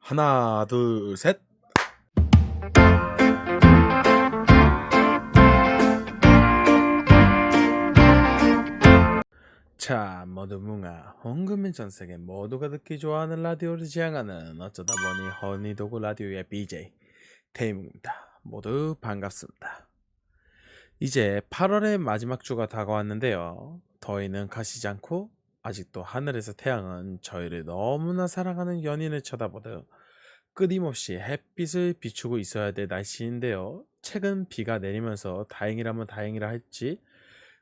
하나, 둘, 셋. 자, 모두 뭉아 홍금민 전 세계 모두가 듣기 좋아하는 라디오를 지향하는 어쩌다 보니 허니도구 라디오의 BJ 태임입니다. 모두 반갑습니다. 이제 8월의 마지막 주가 다가왔는데요. 더위는 가시지 않고 아직도 하늘에서 태양은 저희를 너무나 사랑하는 연인을 쳐다보듯 끊임없이 햇빛을 비추고 있어야 될 날씨인데요. 최근 비가 내리면서 다행이라면 다행이라 했지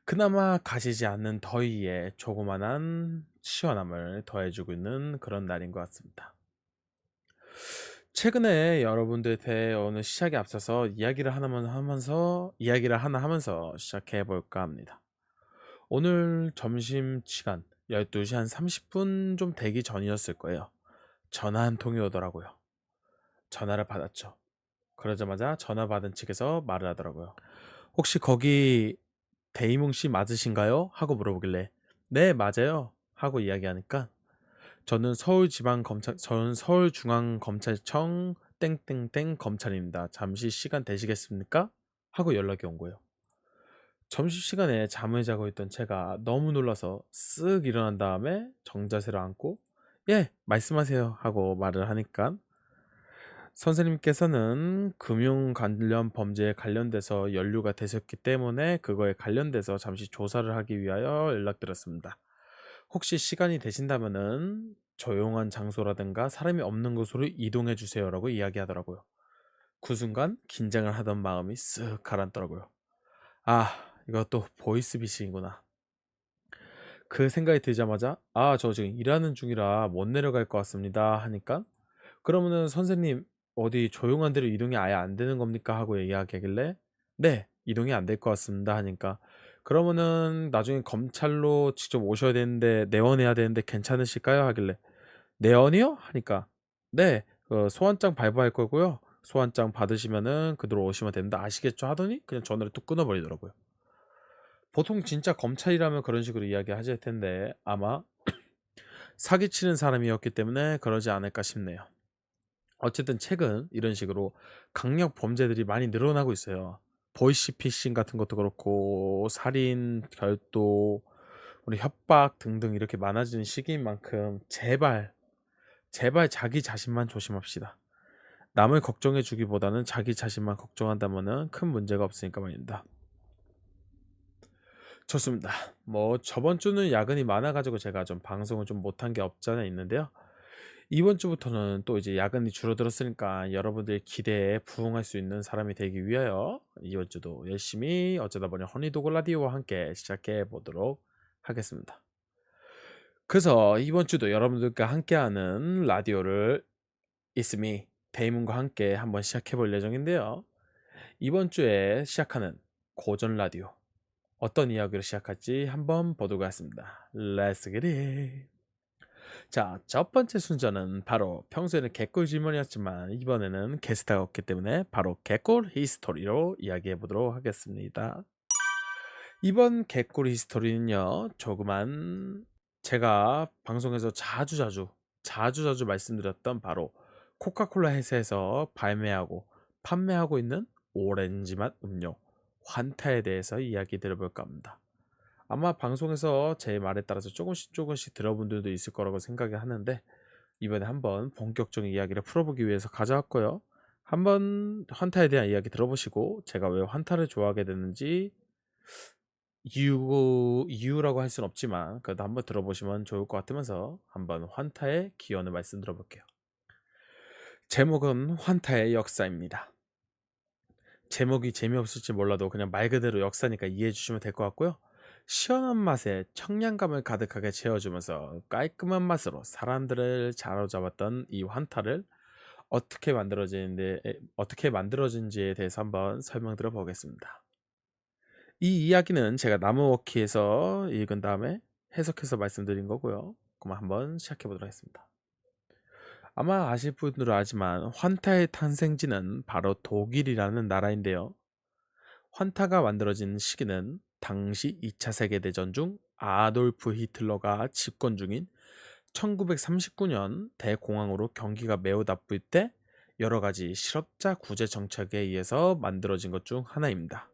그나마 가시지 않는 더위에 조그만한 시원함을 더해주고 있는 그런 날인 것 같습니다. 최근에 여러분들한테 오늘 시작에 앞서서 이야기를 하나 하면서 시작해 볼까 합니다. 오늘 점심 시간 12시 한 30분 좀 되기 전이었을 거예요. 전화 한 통이 오더라고요. 전화를 받았죠. 그러자마자 전화 받은 측에서 말을 하더라고요. 혹시 거기 데이몽 씨 맞으신가요? 하고 물어보길래 네, 맞아요. 하고 이야기하니까 저는 서울중앙검찰청 땡땡땡 검찰입니다. 잠시 시간 되시겠습니까? 하고 연락이 온 거예요. 점심시간에 잠을 자고 있던 제가 너무 놀라서 쓱 일어난 다음에 정자세로 앉고 예, 말씀하세요 하고 말을 하니까 선생님께서는 금융 관련 범죄에 관련돼서 연루가 되셨기 때문에 그거에 관련돼서 잠시 조사를 하기 위하여 연락드렸습니다. 혹시 시간이 되신다면은 조용한 장소라든가 사람이 없는 곳으로 이동해 주세요라고 이야기하더라고요. 그 순간 긴장을 하던 마음이 쓱 가라앉더라고요. 아, 이것도 보이스피싱이구나. 그 생각이 들자마자 저 지금 일하는 중이라 못 내려갈 것 같습니다 하니까 그러면은 선생님 어디 조용한 데로 이동이 아예 안 되는 겁니까? 하고 이야기하길래 네, 이동이 안 될 것 같습니다 하니까 그러면은 나중에 검찰로 직접 오셔야 되는데 내원해야 되는데 괜찮으실까요? 하길래 내원이요? 하니까 네, 소환장 발부할 거고요. 소환장 받으시면은 그대로 오시면 됩니다. 아시겠죠? 하더니 그냥 전화를 뚝 끊어버리더라고요. 보통 진짜 검찰이라면 그런 식으로 이야기하실 텐데 아마 사기치는 사람이었기 때문에 그러지 않을까 싶네요. 어쨌든 최근 이런 식으로 강력 범죄들이 많이 늘어나고 있어요. 보이시피싱 같은 것도 그렇고 살인, 결도, 우리 협박 등등 이렇게 많아지는 시기인 만큼 제발 자기 자신만 조심합시다. 남을 걱정해 주기보다는 자기 자신만 걱정한다면은 큰 문제가 없으니까 말입니다. 좋습니다. 뭐 저번 주는 야근이 많아가지고 제가 좀 방송을 좀 못한 게 없지 않아 있는데요. 이번 주부터는 또 이제 야근이 줄어들었으니까 여러분들 기대에 부응할 수 있는 사람이 되기 위하여 이번 주도 열심히 어쩌다 보니 허니도그 라디오와 함께 시작해 보도록 하겠습니다. 그래서 이번 주도 여러분들과 함께하는 라디오를 있음이 데이문과 함께 한번 시작해 볼 예정인데요. 이번 주에 시작하는 고전 라디오 어떤 이야기로 시작할지 한번 보도록 하겠습니다. Let's get it. 자, 첫 번째 순서는 바로 평소에는 개꿀 질문이었지만 이번에는 게스트가 없기 때문에 바로 개꿀 히스토리로 이야기해 보도록 하겠습니다. 이번 개꿀 히스토리는요, 조그만 제가 방송에서 자주자주 말씀드렸던 바로 코카콜라 회사에서 발매하고 판매하고 있는 오렌지 맛 음료 환타에 대해서 이야기 들어볼까 합니다. 아마 방송에서 제 말에 따라서 조금씩 들어본 분들도 있을 거라고 생각을 하는데 이번에 한번 본격적인 이야기를 풀어보기 위해서 가져왔고요. 한번 환타에 대한 이야기 들어보시고 제가 왜 환타를 좋아하게 됐는지 이유라고 할 수는 없지만 그래도 한번 들어보시면 좋을 것 같으면서 한번 환타의 기원을 말씀드려볼게요. 제목은 환타의 역사입니다. 제목이 재미없을지 몰라도 그냥 말 그대로 역사니까 이해해 주시면 될 것 같고요. 시원한 맛에 청량감을 가득하게 채워주면서 깔끔한 맛으로 사람들을 사로잡았던 이 환타를 어떻게 만들어진지에 대해서 한번 설명드려 보겠습니다. 이 이야기는 제가 나무워키에서 읽은 다음에 해석해서 말씀드린 거고요. 그럼 한번 시작해 보도록 하겠습니다. 아마 아실 분들은 알지만 환타의 탄생지는 바로 독일이라는 나라인데요. 환타가 만들어진 시기는 당시 2차 세계대전 중 아돌프 히틀러가 집권 중인 1939년 대공황으로 경기가 매우 나쁠 때 여러 가지 실업자 구제 정책에 의해서 만들어진 것 중 하나입니다.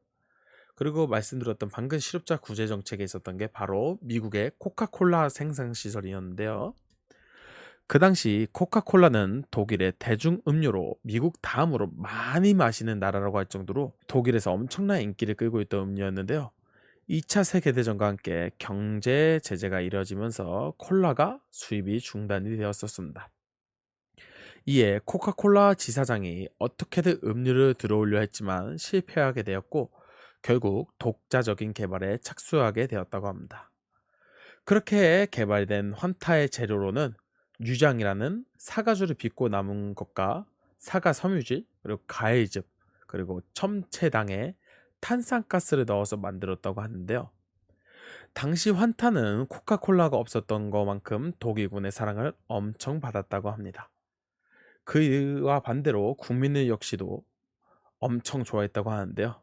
그리고 말씀드렸던 방금 실업자 구제 정책에 있었던 게 바로 미국의 코카콜라 생산 시설이었는데요. 그 당시 코카콜라는 독일의 대중 음료로 미국 다음으로 많이 마시는 나라라고 할 정도로 독일에서 엄청난 인기를 끌고 있던 음료였는데요. 2차 세계대전과 함께 경제 제재가 이뤄지면서 콜라가 수입이 중단이 되었었습니다. 이에 코카콜라 지사장이 어떻게든 음료를 들어오려 했지만 실패하게 되었고 결국 독자적인 개발에 착수하게 되었다고 합니다. 그렇게 개발된 환타의 재료로는 유장이라는 사과주를 빚고 남은 것과 사과 섬유질, 그리고 과일즙, 그리고 첨체당에 탄산가스를 넣어서 만들었다고 하는데요. 당시 환타는 코카콜라가 없었던 것만큼 독일군의 사랑을 엄청 받았다고 합니다. 그와 반대로 국민들 역시도 엄청 좋아했다고 하는데요.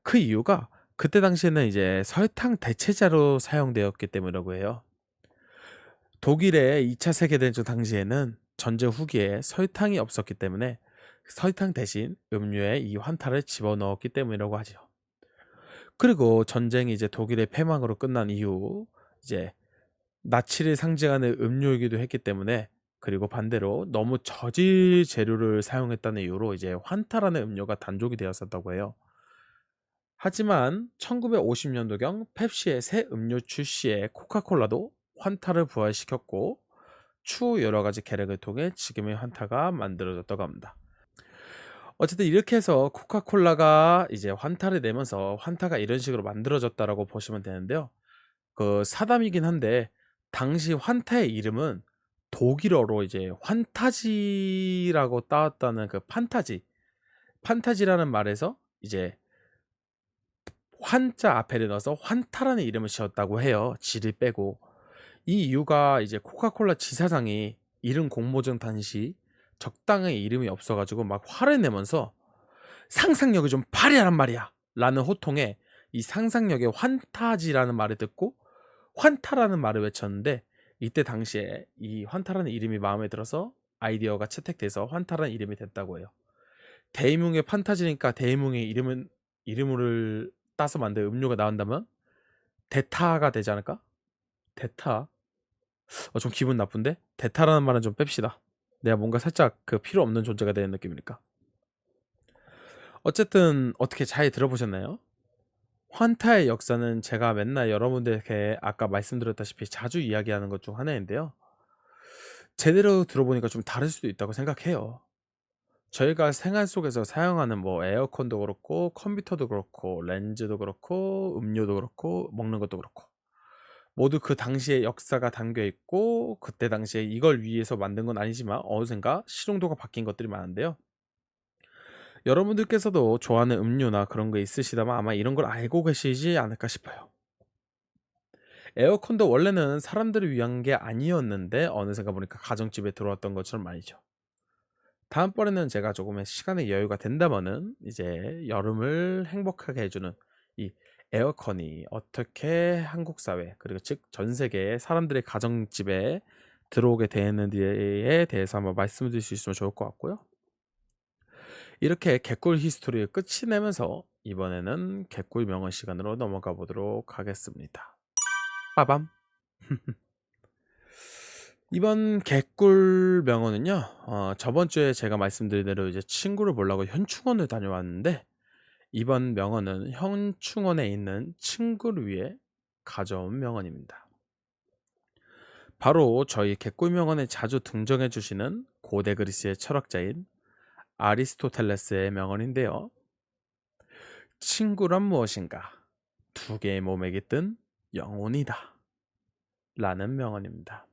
그 이유가 그때 당시에는 이제 설탕 대체제로 사용되었기 때문이라고 해요. 독일의 2차 세계대전 당시에는 전쟁 후기에 설탕이 없었기 때문에 설탕 대신 음료에 이 환타를 집어넣었기 때문이라고 하죠. 그리고 전쟁이 이제 독일의 패망으로 끝난 이후 이제 나치를 상징하는 음료이기도 했기 때문에 그리고 반대로 너무 저질 재료를 사용했다는 이유로 이제 환타라는 음료가 단종이 되었었다고 해요. 하지만 1950년도경 펩시의 새 음료 출시에 코카콜라도 환타를 부활시켰고 추후 여러 가지 계략을 통해 지금의 환타가 만들어졌다고 합니다. 어쨌든 이렇게 해서 코카콜라가 이제 환타를 내면서 환타가 이런 식으로 만들어졌다라고 보시면 되는데요. 그 사담이긴 한데 당시 환타의 이름은 독일어로 이제 환타지라고 따왔다는 그 판타지라는 말에서 이제 환자 앞에를 넣어서 환타라는 이름을 지었다고 해요. 지를 빼고. 이 이유가 이제 코카콜라 지사장이 이름 공모전 당시 적당한 이름이 없어가지고 막 화를 내면서 상상력을 좀 발휘하란 말이야 라는 호통에 이 상상력의 환타지라는 말을 듣고 환타라는 말을 외쳤는데 이때 당시에 이 환타라는 이름이 마음에 들어서 아이디어가 채택돼서 환타라는 이름이 됐다고 해요. 대이문의 판타지니까 대이문의 이름을 따서 만든 음료가 나온다면 대타가 되지 않을까? 대타. 좀 기분 나쁜데? 대타라는 말은 좀 뺍시다. 내가 뭔가 살짝 그 필요 없는 존재가 되는 느낌이니까. 어쨌든 어떻게 잘 들어보셨나요? 환타의 역사는 제가 맨날 여러분들께 아까 말씀드렸다시피 자주 이야기하는 것 중 하나인데요. 제대로 들어보니까 좀 다를 수도 있다고 생각해요. 저희가 생활 속에서 사용하는 뭐 에어컨도 그렇고 컴퓨터도 그렇고 렌즈도 그렇고 음료도 그렇고 먹는 것도 그렇고 모두 그 당시의 역사가 담겨 있고 그때 당시에 이걸 위해서 만든 건 아니지만 어느샌가 실용도가 바뀐 것들이 많은데요. 여러분들께서도 좋아하는 음료나 그런 거 있으시다면 아마 이런 걸 알고 계시지 않을까 싶어요. 에어컨도 원래는 사람들을 위한 게 아니었는데 어느샌가 보니까 가정집에 들어왔던 것처럼 말이죠. 다음번에는 제가 조금의 시간의 여유가 된다면은 이제 여름을 행복하게 해주는 이 에어컨이 어떻게 한국 사회 그리고 즉 전 세계의 사람들의 가정집에 들어오게 되는지에 대해서 한번 말씀을 드릴 수 있으면 좋을 것 같고요. 이렇게 개꿀 히스토리를 끝이 내면서 이번에는 개꿀 명언 시간으로 넘어가 보도록 하겠습니다. 빠밤. 이번 개꿀 명언은요. 저번 주에 제가 말씀드린 대로 이제 친구를 보려고 현충원을 다녀왔는데 이번 명언은 현충원에 있는 친구를 위해 가져온 명언입니다. 바로 저희 개꿀 명언에 자주 등장해 주시는 고대 그리스의 철학자인 아리스토텔레스의 명언인데요. 친구란 무엇인가? 두 개의 몸에 깃든 영혼이다. 라는 명언입니다.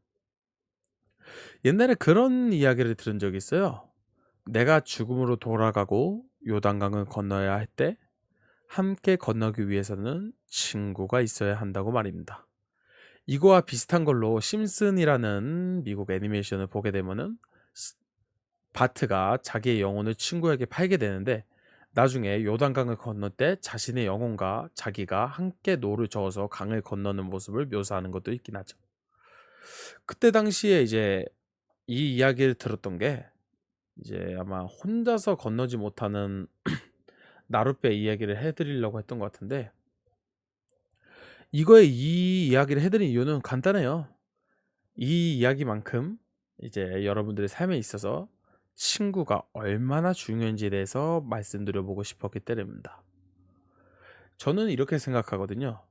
옛날에 그런 이야기를 들은 적이 있어요. 내가 죽음으로 돌아가고 요단강을 건너야 할 때 함께 건너기 위해서는 친구가 있어야 한다고 말입니다. 이거와 비슷한 걸로 심슨이라는 미국 애니메이션을 보게 되면은 바트가 자기의 영혼을 친구에게 팔게 되는데 나중에 요단강을 건널 때 자신의 영혼과 자기가 함께 노를 저어서 강을 건너는 모습을 묘사하는 것도 있긴 하죠. 그때 당시에 이제 이 이야기를 들었던 게 이제 아마 혼자서 건너지 못하는 나룻배 이야기를 해 드리려고 했던 것 같은데, 이거에 이 이야기를 해 드린 이유는 간단해요. 이 이야기만큼 이제 여러분들의 삶에 있어서 친구가 얼마나 중요한지에 대해서 말씀드려 보고 싶었기 때문입니다. 저는 이렇게 생각하거든요.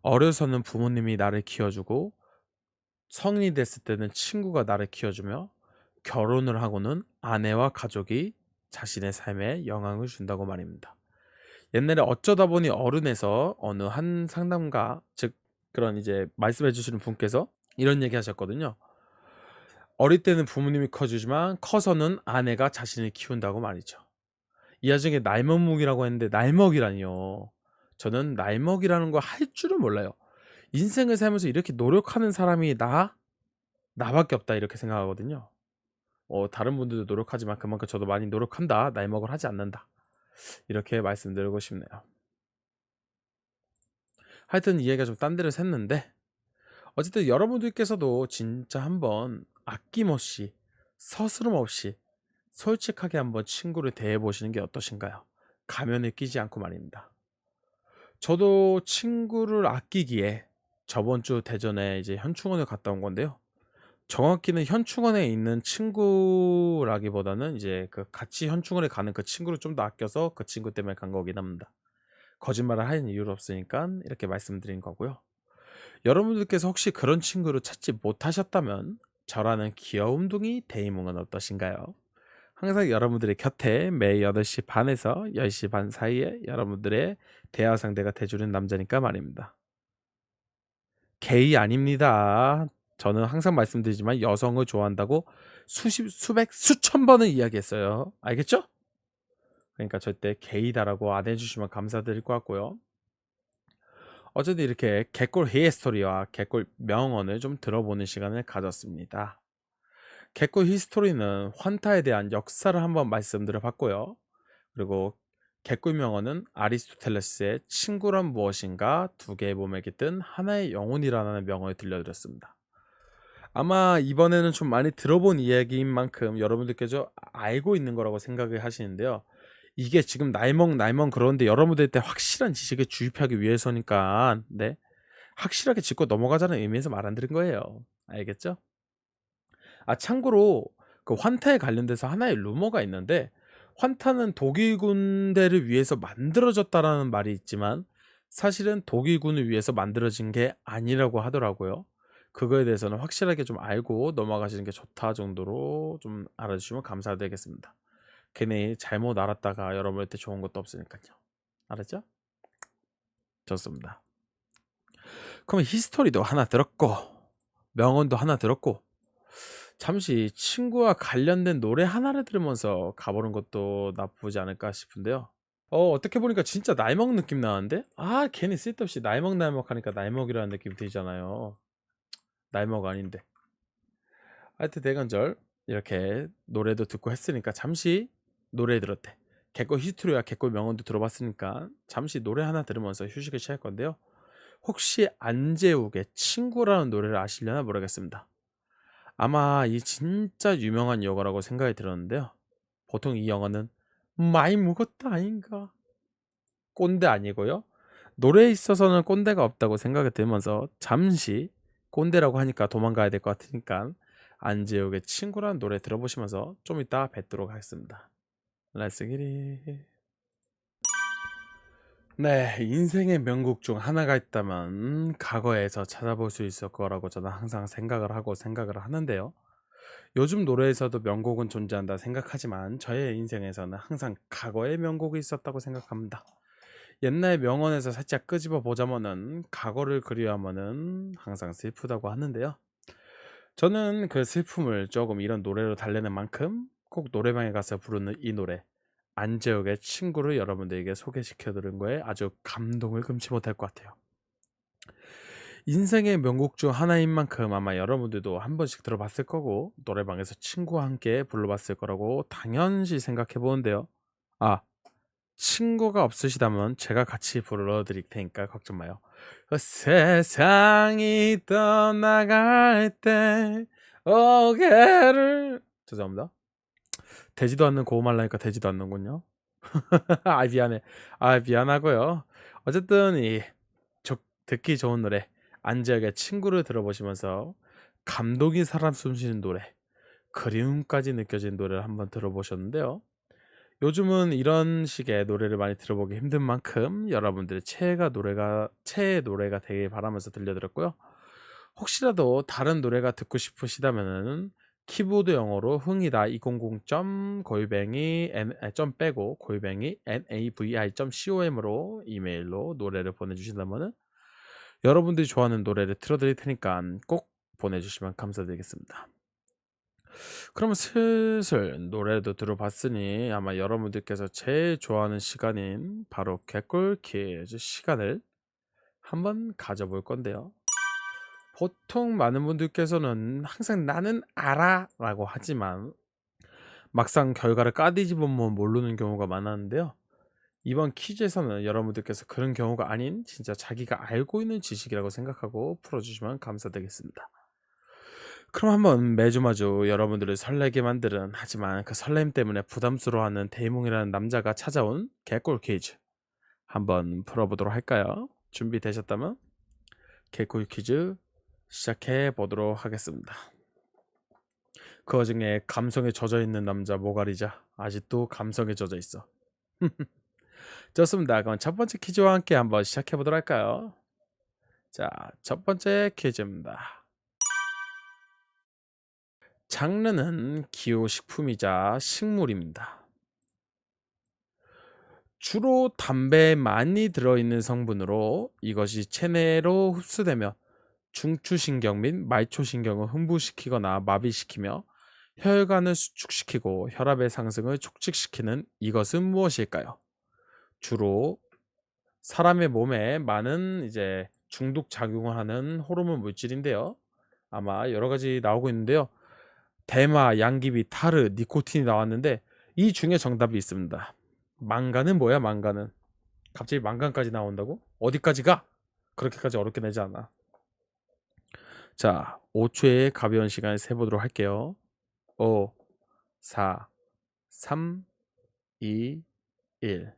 어려서는 부모님이 나를 키워주고 성인이 됐을 때는 친구가 나를 키워주며 결혼을 하고는 아내와 가족이 자신의 삶에 영향을 준다고 말입니다. 옛날에 어쩌다 보니 어른에서 어느 한 상담가, 즉 그런 이제 말씀해 주시는 분께서 이런 얘기 하셨거든요. 어릴 때는 부모님이 커주지만 커서는 아내가 자신을 키운다고 말이죠. 이 와중에 날먹묵이라고 했는데 날먹이라니요. 저는 날먹이라는 거 할 줄은 몰라요. 인생을 살면서 이렇게 노력하는 사람이 나밖에 없다 이렇게 생각하거든요. 다른 분들도 노력하지만 그만큼 저도 많이 노력한다. 날먹을 하지 않는다. 이렇게 말씀드리고 싶네요. 하여튼 이 얘기가 좀 딴 데를 샜는데, 어쨌든 여러분들께서도 진짜 한번 아낌없이 서스럼 없이 솔직하게 한번 친구를 대해 보시는 게 어떠신가요? 가면을 끼지 않고 말입니다. 저도 친구를 아끼기에 저번 주 대전에 이제 현충원을 갔다 온 건데요. 정확히는 현충원에 있는 친구라기보다는 이제 그 같이 현충원에 가는 그 친구를 좀 더 아껴서 그 친구 때문에 간 거긴 합니다. 거짓말을 하는 이유는 없으니까 이렇게 말씀드린 거고요. 여러분들께서 혹시 그런 친구를 찾지 못하셨다면 저라는 귀여움둥이 데이몽은 어떠신가요? 항상 여러분들의 곁에 매일 8시 반에서 10시 반 사이에 여러분들의 대화 상대가 돼주는 남자니까 말입니다. 게이 아닙니다. 저는 항상 말씀드리지만 여성을 좋아한다고 수십, 수백, 수천 번을 이야기했어요. 알겠죠? 그러니까 절대 게이다라고 안 해주시면 감사드릴 것 같고요. 어쨌든 이렇게 개꿀 히스토리와 개꿀 명언을 좀 들어보는 시간을 가졌습니다. 개꿀 히스토리는 환타에 대한 역사를 한번 말씀드려 봤고요. 그리고 개꿀 명언은 아리스토텔레스의 친구란 무엇인가 두 개의 몸에 깃든 하나의 영혼이라는 명언을 들려드렸습니다. 아마 이번에는 좀 많이 들어본 이야기인 만큼 여러분들께서 알고 있는 거라고 생각을 하시는데요. 이게 지금 날멍날멍 그러는데 여러분들한테 확실한 지식을 주입하기 위해서니까, 네, 확실하게 짚고 넘어가자는 의미에서 말 안 드린 거예요. 알겠죠? 참고로 그 환타에 관련돼서 하나의 루머가 있는데, 환타는 독일 군대를 위해서 만들어졌다라는 말이 있지만 사실은 독일 군을 위해서 만들어진 게 아니라고 하더라고요. 그거에 대해서는 확실하게 좀 알고 넘어가시는 게 좋다 정도로 좀 알아주시면 감사드리겠습니다. 괜히 잘못 알았다가 여러분한테 좋은 것도 없으니까요. 알았죠? 좋습니다. 그럼 히스토리도 하나 들었고 명언도 하나 들었고, 잠시 친구와 관련된 노래 하나를 들으면서 가보는 것도 나쁘지 않을까 싶은데요. 어떻게 보니까 진짜 날먹 느낌 나는데? 괜히 쓸데없이 날먹 하니까 날먹이라는 느낌 들잖아요. 날먹 아닌데. 하여튼 대관절 이렇게 노래도 듣고 했으니까 잠시 노래 들었대. 개꿀 히스토리와 개꿀 명언도 들어봤으니까 잠시 노래 하나 들으면서 휴식을 취할 건데요. 혹시 안재욱의 친구라는 노래를 아시려나 모르겠습니다. 아마 이 진짜 유명한 영화라고 생각이 들었는데요. 보통 이 영화는 많이 묵었다 아닌가? 꼰대 아니고요. 노래에 있어서는 꼰대가 없다고 생각이 들면서 잠시 꼰대라고 하니까 도망가야 될 것 같으니까 안재욱의 친구라는 노래 들어보시면서 좀 이따 뵙도록 하겠습니다. Let's get it. 네, 인생의 명곡 중 하나가 있다면 과거에서 찾아볼 수 있을 거라고 저는 항상 생각을 하는데요. 요즘 노래에서도 명곡은 존재한다 생각하지만 저의 인생에서는 항상 과거의 명곡이 있었다고 생각합니다. 옛날 명언에서 살짝 끄집어 보자면은 과거를 그리워하면은 항상 슬프다고 하는데요. 저는 그 슬픔을 조금 이런 노래로 달래는 만큼 꼭 노래방에 가서 부르는 이 노래 안재욱의 친구를 여러분들에게 소개시켜 드린 거에 아주 감동을 금치 못할 것 같아요. 인생의 명곡 중 하나인 만큼 아마 여러분들도 한 번씩 들어봤을 거고 노래방에서 친구와 함께 불러봤을 거라고 당연시 생각해 보는데요. 아, 친구가 없으시다면 제가 같이 불러드릴 테니까 걱정 마요. 세상이 떠나갈 때 어깨를 죄송합니다. 되지도 않는 고음 하려니까 되지도 않는군요. 아 미안해. 아 미안하고요. 어쨌든 듣기 좋은 노래 안지혁의 친구를 들어보시면서 감동이 사람 숨쉬는 노래 그리움까지 느껴지는 노래를 한번 들어보셨는데요. 요즘은 이런 식의 노래를 많이 들어보기 힘든 만큼 여러분들의 최애 노래가 되길 바라면서 들려드렸고요. 혹시라도 다른 노래가 듣고 싶으시다면은 키보드 영어로 흥이다 200 골뱅이 점 빼고 골뱅이 navi.com으로 이메일로 노래를 보내주신다면은 여러분들이 좋아하는 노래를 틀어드릴 테니까 꼭 보내주시면 감사드리겠습니다. 그러면 슬슬 노래도 들어봤으니 아마 여러분들께서 제일 좋아하는 시간인 바로 개꿀 퀴즈 시간을 한번 가져볼 건데요. 보통 많은 분들께서는 항상 나는 알아 라고 하지만 막상 결과를 까뒤집으면 모르는 경우가 많았는데요. 이번 퀴즈에서는 여러분들께서 그런 경우가 아닌 진짜 자기가 알고 있는 지식이라고 생각하고 풀어주시면 감사드리겠습니다. 그럼 한번 매주 여러분들을 설레게 만드는 하지만 그 설렘 때문에 부담스러워하는 대이몽이라는 남자가 찾아온 개꿀 퀴즈 한번 풀어보도록 할까요? 준비되셨다면 개꿀 퀴즈 시작해 보도록 하겠습니다. 그 와중에 감성에 젖어 있는 남자 모가리자 아직도 감성에 젖어 있어. 좋습니다. 그럼 첫 번째 퀴즈와 함께 한번 시작해 보도록 할까요? 자, 첫 번째 퀴즈입니다. 장르는 기호식품이자 식물입니다. 주로 담배에 많이 들어있는 성분으로 이것이 체내로 흡수되며 중추신경 및 말초신경을 흥분시키거나 마비시키며 혈관을 수축시키고 혈압의 상승을 촉진시키는 이것은 무엇일까요? 주로 사람의 몸에 많은 중독 작용을 하는 호르몬 물질인데요. 아마 여러 가지 나오고 있는데요. 대마, 양귀비, 타르, 니코틴이 나왔는데 이 중에 정답이 있습니다. 망간은 뭐야, 망간은? 갑자기 망간까지 나온다고? 어디까지 가? 그렇게까지 어렵게 내지 않아. 자, 5초의 가벼운 시간을 세보도록 할게요. 5, 4, 3, 2, 1.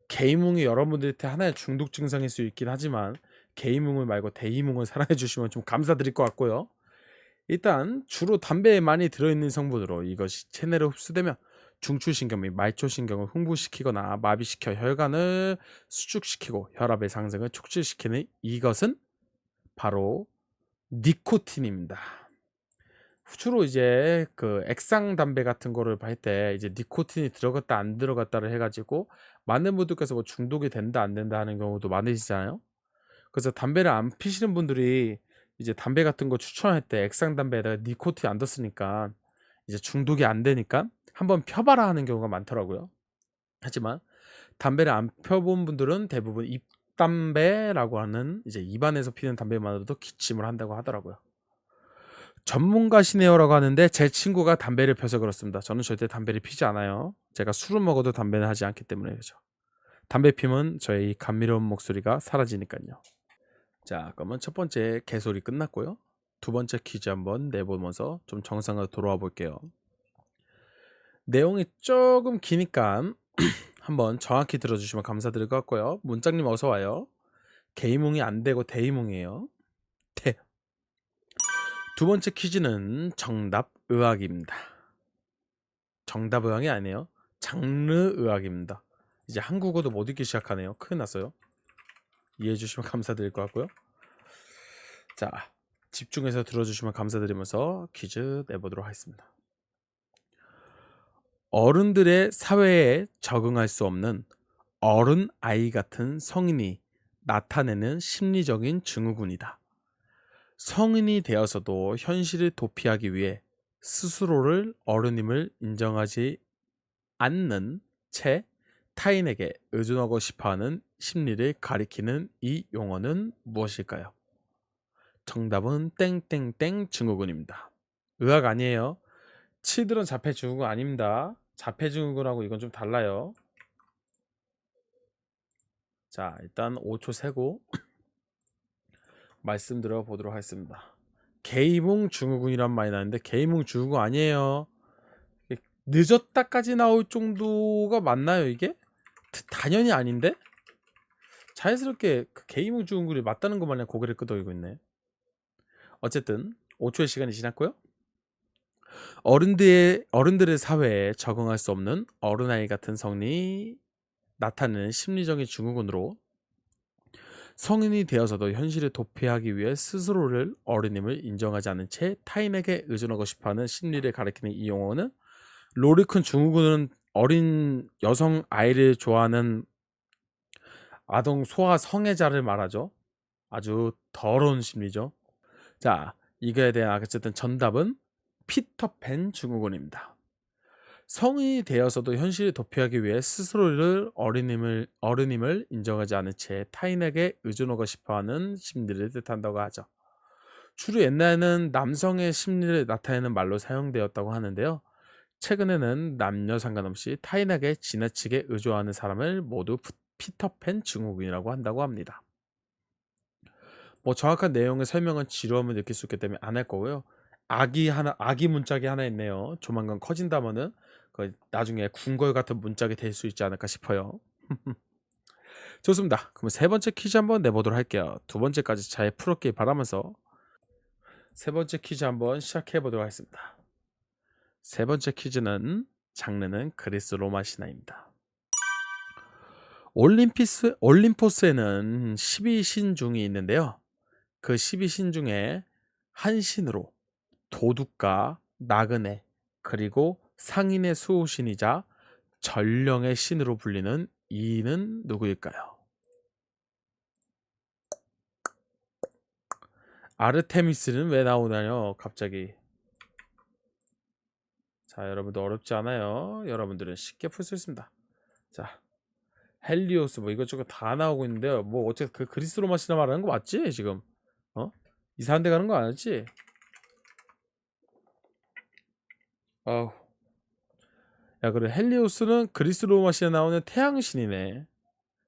게이몽이 여러분들한테 하나의 중독 증상일 수 있긴 하지만 게이몽을 말고 데이몽을 사랑해 주시면 좀 감사드릴 것 같고요. 일단 주로 담배에 많이 들어있는 성분으로 이것이 체내로 흡수되면 중추신경 및 말초신경을 흥분시키거나 마비시켜 혈관을 수축시키고 혈압의 상승을 촉진시키는 이것은 바로 니코틴입니다. 주로 그 액상 담배 같은 거를 할 때 니코틴이 들어갔다 안 들어갔다를 해가지고 많은 분들께서 뭐 중독이 된다 안 된다 하는 경우도 많으시잖아요. 그래서 담배를 안 피시는 분들이 담배 같은 거 추천할 때 액상 담배에다가 니코틴 안 넣었으니까 중독이 안 되니까 한번 펴봐라 하는 경우가 많더라고요. 하지만 담배를 안 펴본 분들은 대부분 입담배라고 하는 입안에서 피는 담배만으로도 기침을 한다고 하더라고요. 전문가시네요라고 하는데 제 친구가 담배를 펴서 그렇습니다. 저는 절대 담배를 피지 않아요. 제가 술을 먹어도 담배는 하지 않기 때문에 그죠. 담배 피면 저희 감미로운 목소리가 사라지니까요. 자, 그러면 첫 번째 개소리 끝났고요. 두 번째 퀴즈 한번 내보면서 좀 정상으로 돌아와 볼게요. 내용이 조금 기니까 한번 정확히 들어주시면 감사드릴 것 같고요. 문장님 어서 와요. 게이몽이 안 되고 데이몽이에요. 두 번째 퀴즈는 정답 의학입니다. 정답 의학이 아니에요. 장르 의학입니다. 이제 한국어도 못 읽기 시작하네요. 큰일 났어요. 이해해 주시면 감사드릴 것 같고요. 자, 집중해서 들어주시면 감사드리면서 퀴즈 내보도록 하겠습니다. 어른들의 사회에 적응할 수 없는 어른 아이 같은 성인이 나타내는 심리적인 증후군이다. 성인이 되어서도 현실을 도피하기 위해 스스로를 어른임을 인정하지 않는 채 타인에게 의존하고 싶어하는 심리를 가리키는 이 용어는 무엇일까요? 정답은 땡땡땡 증후군입니다. 의학 아니에요. 치들은 자폐 증후군 아닙니다. 자폐 증후군하고 이건 좀 달라요. 자, 일단 5초 세고 말씀드려 보도록 하겠습니다. 게이몽 증후군이란 말이 나는데 게이몽 증후군 아니에요. 늦었다까지 나올 정도가 맞나요 이게? 당연히 아닌데? 자연스럽게 그 게이몽 증후군이 맞다는 것 마냥 고개를 끄덕이고 있네. 어쨌든 5초의 시간이 지났고요. 어른들의 사회에 적응할 수 없는 어른아이 같은 성이 나타내는 심리적인 증후군으로 성인이 되어서도 현실을 도피하기 위해 스스로를 어른임을 인정하지 않은 채 타인에게 의존하고 싶어하는 심리를 가리키는 이 용어는 로리콘 증후군은 어린 여성 아이를 좋아하는 아동 소아 성애자를 말하죠. 아주 더러운 심리죠. 자, 이거에 대한 어쨌든 정답은 피터팬 증후군입니다. 성인이 되어서도 현실을 도피하기 위해 스스로를 어른임을 인정하지 않은 채 타인에게 의존하고 싶어하는 심리를 뜻한다고 하죠. 주로 옛날에는 남성의 심리를 나타내는 말로 사용되었다고 하는데요. 최근에는 남녀 상관없이 타인에게 지나치게 의존하는 사람을 모두 피터팬 증후군이라고 한다고 합니다. 뭐 정확한 내용의 설명은 지루함을 느낄 수 있기 때문에 안 할 거고요. 아기 문짝이 하나 있네요. 조만간 커진다면은 나중에 궁궐 같은 문짝이 될 수 있지 않을까 싶어요. 좋습니다. 그럼 세 번째 퀴즈 한번 내보도록 할게요. 두 번째까지 잘 풀었길 바라면서 세 번째 퀴즈 한번 시작해 보도록 하겠습니다. 세 번째 퀴즈는 장르는 그리스 로마 신화입니다. 올림포스에는 12신 중이 있는데요. 그 12신 중에 한 신으로 도둑과 나그네 그리고 상인의 수호신이자 전령의 신으로 불리는 이는 누구일까요? 아르테미스는 왜 나오나요? 갑자기. 자, 여러분들 어렵지 않아요. 여러분들은 쉽게 풀 수 있습니다. 자, 헬리오스 뭐 이것저것 다 나오고 있는데요. 뭐 어쨌든 그 그리스 로마 신화 말하는 거 맞지 지금? 이상한 데 가는 거 아니지? 아우. 야, 그래 헬리오스는 그리스 로마 신화에 나오는 태양신이네.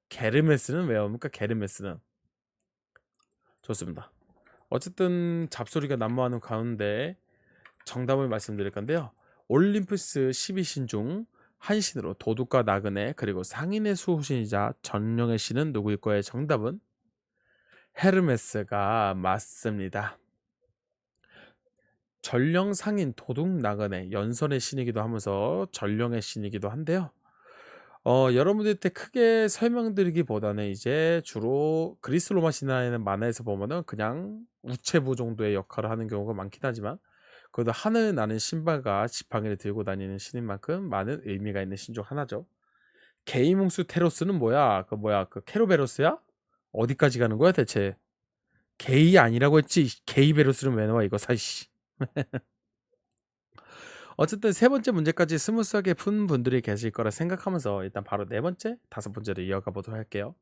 게르메스는 왜 옵니까? 게르메스는. 좋습니다. 어쨌든 잡소리가 난무하는 가운데 정답을 말씀드릴 건데요. 올림푸스 12신 중 한 신으로 도둑과 나그네 그리고 상인의 수호신이자 전령의 신은 누구일 거예요? 정답은 헤르메스가 맞습니다. 전령, 상인, 도둑, 나그네 연선의 신이기도 하면서 전령의 신이기도 한데요. 여러분들한테 크게 설명드리기보다는 이제 주로 그리스 로마 신화에는 만화에서 보면은 그냥 우체부 정도의 역할을 하는 경우가 많긴 하지만 그래도 하늘 나는 신발과 지팡이를 들고 다니는 신인 만큼 많은 의미가 있는 신 중 하나죠. 게이몽스 테로스는 뭐야? 그 케로베로스야? 어디까지 가는 거야 대체? 게이 아니라고 했지. 게이베로스는 왜 나와 이거 사이씨. 어쨌든 세 번째 문제까지 스무스하게 푼 분들이 계실 거라 생각하면서 일단 바로 네 번째, 다섯 번째로 이어가 보도록 할게요.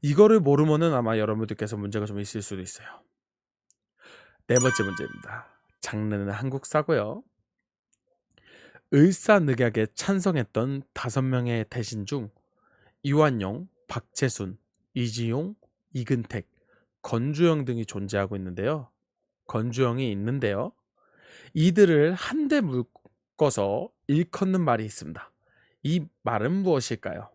이거를 모르면은 아마 여러분들께서 문제가 좀 있을 수도 있어요. 네 번째 문제입니다. 장르는 한국사고요. 을사늑약에 찬성했던 5명의 대신 중 이완용, 박재순, 이지용, 이근택, 건주영 등이 존재하고 있는데요. 건주영이 있는데요. 이들을 한데 묶어서 일컫는 말이 있습니다. 이 말은 무엇일까요?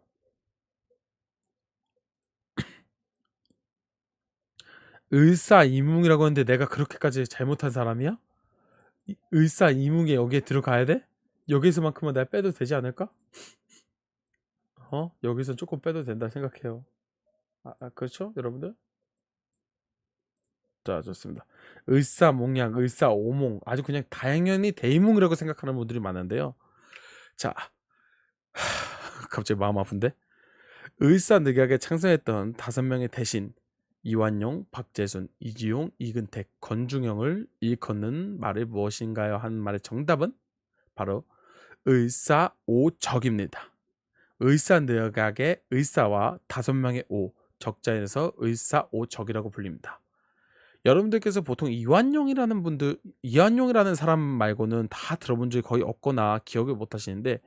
을사이몽이라고 하는데 내가 그렇게까지 잘못한 사람이야? 을사이몽에 여기에 들어가야 돼? 여기서만큼은 내가 빼도 되지 않을까? 여기서 조금 빼도 된다 생각해요. 그렇죠 여러분들? 자, 좋습니다. 을사몽양, 을사오몽 아주 그냥 당연히 대이몽이라고 생각하는 분들이 많은데요. 자, 갑자기 마음 아픈데? 을사늑약에 창성했던 5명의 대신 이완용, 박재순, 이지용, 이근택, 건중영을 일컫는 말이 무엇인가요? 하는 말의 정답은 바로 을사오적입니다. 을사늑약의 을사와 5명의 오, 적자에서 을사오적이라고 불립니다. 여러분들께서 보통 이완용이라는 사람 말고는 다 들어본 적이 거의 없거나 기억을 못 하시는데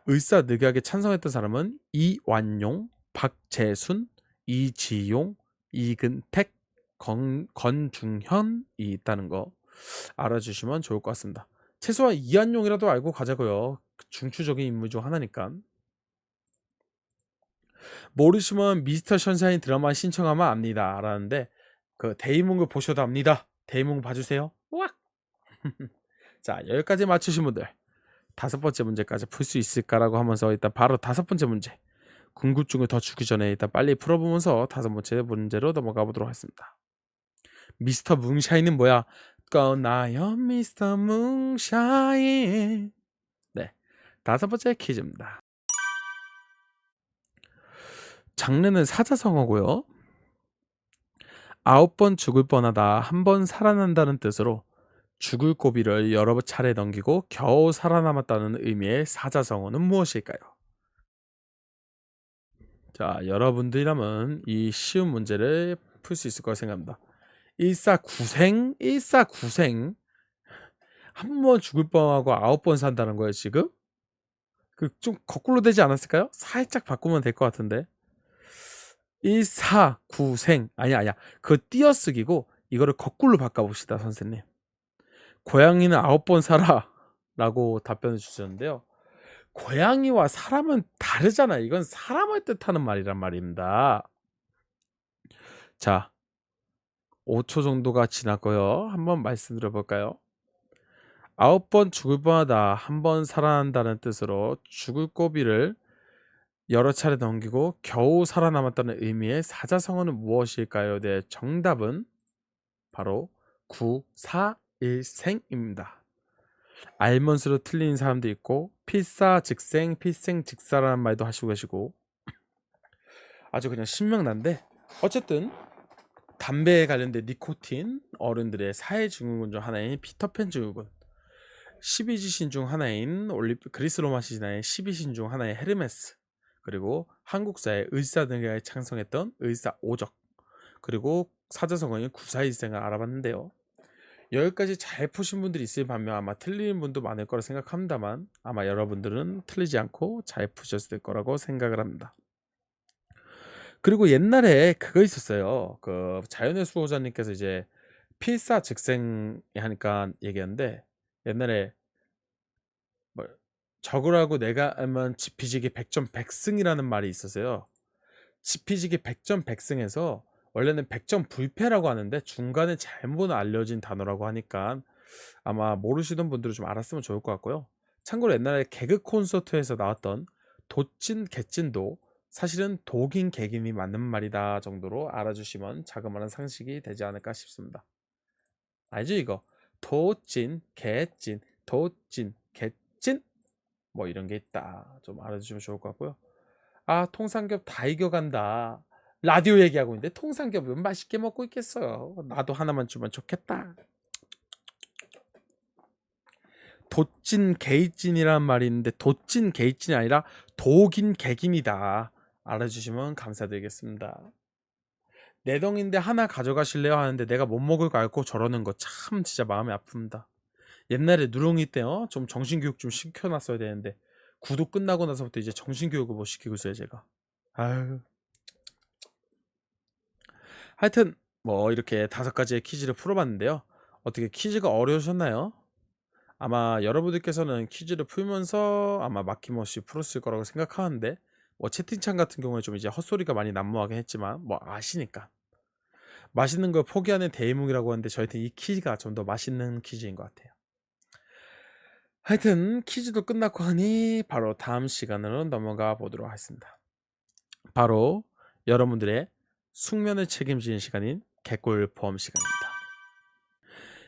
을사늑약에 찬성했던 사람은 이완용, 박재순, 이지용, 이근택, 건중현이 있다는 거 알아주시면 좋을 것 같습니다. 최소한 이한용이라도 알고 가자고요. 중추적인 인물 중 하나니까. 모르시면 미스터 션샤인 드라마 신청하면 압니다. 라는데 그 데이몽을 보셔도 압니다. 데이몽 봐주세요. 우악! 자, 여기까지 맞추신 분들 5번째 문제까지 풀 수 있을까라고 하면서 일단 바로 5번째 문제 궁금증을 더 주기 전에 일단 빨리 풀어보면서 5번째 문제로 넘어가 보도록 하겠습니다. 미스터 뭉샤인은 뭐야? 꺼나요 미스터 뭉샤인. 네, 5번째 퀴즈입니다. 장르는 사자성어고요. 9번 죽을 뻔하다 1번 살아난다는 뜻으로 죽을 고비를 여러 차례 넘기고 겨우 살아남았다는 의미의 사자성어는 무엇일까요? 자, 여러분들이라면 이 쉬운 문제를 풀 수 있을 거라 생각합니다. 일사구생? 일사구생? 한 번 죽을 뻔하고 9번 산다는 거예요, 지금? 그 좀 거꾸로 되지 않았을까요? 살짝 바꾸면 될 것 같은데. 일사구생. 아니야. 그 띄어쓰기고 이거를 거꾸로 바꿔봅시다, 선생님. 고양이는 9번 살아 라고 답변을 주셨는데요. 고양이와 사람은 다르잖아요. 이건 사람을 뜻하는 말이란 말입니다. 자, 5초 정도가 지났고요. 한번 말씀드려 볼까요? 9번 죽을 뻔하다 1번 살아난다는 뜻으로 죽을 고비를 여러 차례 넘기고 겨우 살아남았다는 의미의 사자성어는 무엇일까요? 네, 정답은 바로 구사일생입니다. 알면서도 틀린 사람도 있고 필사즉생, 필생즉사라는 말도 하시고 계시고 아주 그냥 신명난데 어쨌든 담배에 관련된 니코틴 어른들의 사회 증후군 중 하나인 피터팬 증후군 12지신 중 하나인 그리스 로마 신화의 12신 중 하나의 헤르메스 그리고 한국사의 의사 등을 창성했던 의사 오적 그리고 사자성어인 구사일생을 알아봤는데요. 여기까지 잘 푸신 분들이 있을 반면 아마 틀리는 분도 많을 거라 생각합니다만 아마 여러분들은 틀리지 않고 잘 푸셨을 거라고 생각을 합니다. 그리고 옛날에 그거 있었어요. 그 자연의 수호자님께서 이제 필사즉생 하니까 얘기하는데 옛날에 뭐 적으라고 내가 하면 지피지기 백전백승이라는 말이 있었어요. 지피지기 백전백승에서 원래는 백전불패라고 하는데 중간에 잘못 알려진 단어라고 하니까 아마 모르시던 분들은 좀 알았으면 좋을 것 같고요. 참고로 옛날에 개그 콘서트에서 나왔던 도찐 개찐도 사실은 독인 개긴이 맞는 말이다 정도로 알아주시면 자그마한 상식이 되지 않을까 싶습니다. 알죠 이거? 도찐 개찐 도찐 개찐 뭐 이런 게 있다 좀 알아주시면 좋을 것 같고요. 아 통삼겹 다 이겨간다 라디오 얘기하고 있는데 통삼겹은 맛있게 먹고 있겠어요. 나도 하나만 주면 좋겠다. 도찐 게이찐이란 말이 있는데 도찐 게이찐이 아니라 독인 개긴이다 알아주시면 감사드리겠습니다. 내 덩인데 하나 가져가실래요 하는데 내가 못 먹을 거 알고 저러는 거 참 진짜 마음이 아픕니다. 옛날에 누룽이 때요 좀 정신교육 좀 시켜놨어야 되는데 구독 끝나고 나서부터 이제 정신교육을 못 시키고 있어요 제가. 아유. 하여튼 뭐 이렇게 5가지의 퀴즈를 풀어봤는데요. 어떻게 퀴즈가 어려우셨나요? 아마 여러분들께서는 퀴즈를 풀면서 아마 막힘없이 풀었을 거라고 생각하는데 뭐 채팅창 같은 경우에 좀 이제 헛소리가 많이 난무하긴 했지만 뭐 아시니까 맛있는 걸 포기하는 대이몽이라고 하는데 저희한테 이 퀴즈가 좀 더 맛있는 퀴즈인 것 같아요. 하여튼 퀴즈도 끝났고 하니 바로 다음 시간으로 넘어가 보도록 하겠습니다. 바로 여러분들의 숙면을 책임지는 시간인 개꿀 포함 시간입니다.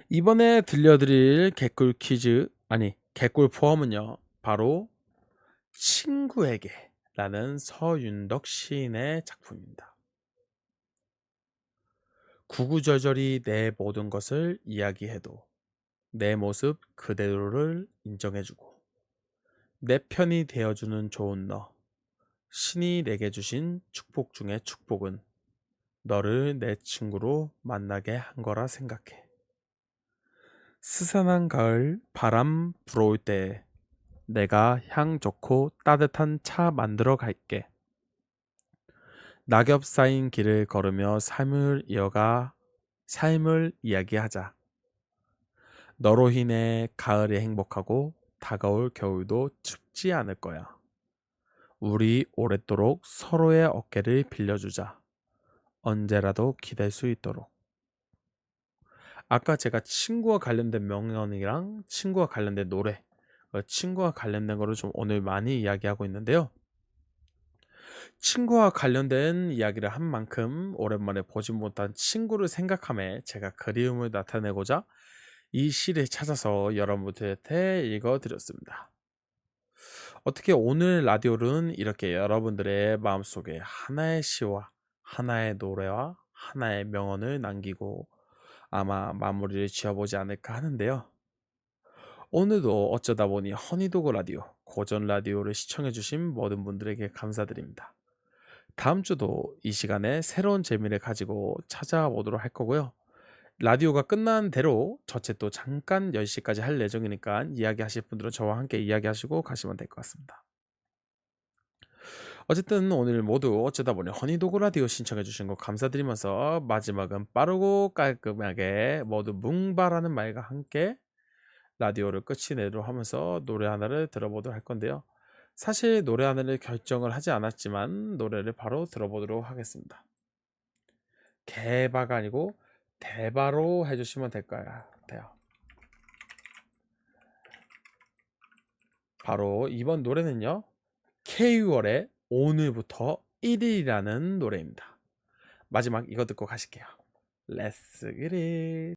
이번에 들려드릴 개꿀 퀴즈 개꿀 포함은요 바로 친구에게 라는 서윤덕 시인의 작품입니다. 구구절절히 내 모든 것을 이야기해도 내 모습 그대로를 인정해주고 내 편이 되어주는 좋은 너 신이 내게 주신 축복 중의 축복은 너를 내 친구로 만나게 한 거라 생각해. 스산한 가을 바람 불어올 때 내가 향 좋고 따뜻한 차 만들어 갈게. 낙엽 쌓인 길을 걸으며 삶을 이야기하자. 너로 인해 가을이 행복하고 다가올 겨울도 춥지 않을 거야. 우리 오랫도록 서로의 어깨를 빌려주자. 언제라도 기댈 수 있도록. 아까 제가 친구와 관련된 명언이랑 친구와 관련된 노래, 친구와 관련된 거를 좀 오늘 많이 이야기하고 있는데요. 친구와 관련된 이야기를 한 만큼 오랜만에 보지 못한 친구를 생각함에 제가 그리움을 나타내고자 이 시를 찾아서 여러분들한테 읽어드렸습니다. 어떻게 오늘 라디오는 이렇게 여러분들의 마음속에 하나의 시와 하나의 노래와 하나의 명언을 남기고 아마 마무리를 지어보지 않을까 하는데요. 오늘도 어쩌다 보니 허니도그 라디오, 고전 라디오를 시청해주신 모든 분들에게 감사드립니다. 다음 주도 이 시간에 새로운 재미를 가지고 찾아오도록 할 거고요. 라디오가 끝난 대로 저체 또 잠깐 10시까지 할 예정이니까 이야기하실 분들은 저와 함께 이야기하시고 가시면 될 것 같습니다. 어쨌든 오늘 모두 어쩌다 보니 허니도그 라디오 신청해 주신 거 감사드리면서 마지막은 빠르고 깔끔하게 모두 뭉바라는 말과 함께 라디오를 끝이 내도록 하면서 노래 하나를 들어보도록 할 건데요. 사실 노래 하나를 결정을 하지 않았지만 노래를 바로 들어보도록 하겠습니다. 개바가 아니고 대바로 해주시면 될 것 같아요. 바로 이번 노래는요. K-월의 오늘부터 1일이라는 노래입니다. 마지막 이거 듣고 가실게요. Let's get it.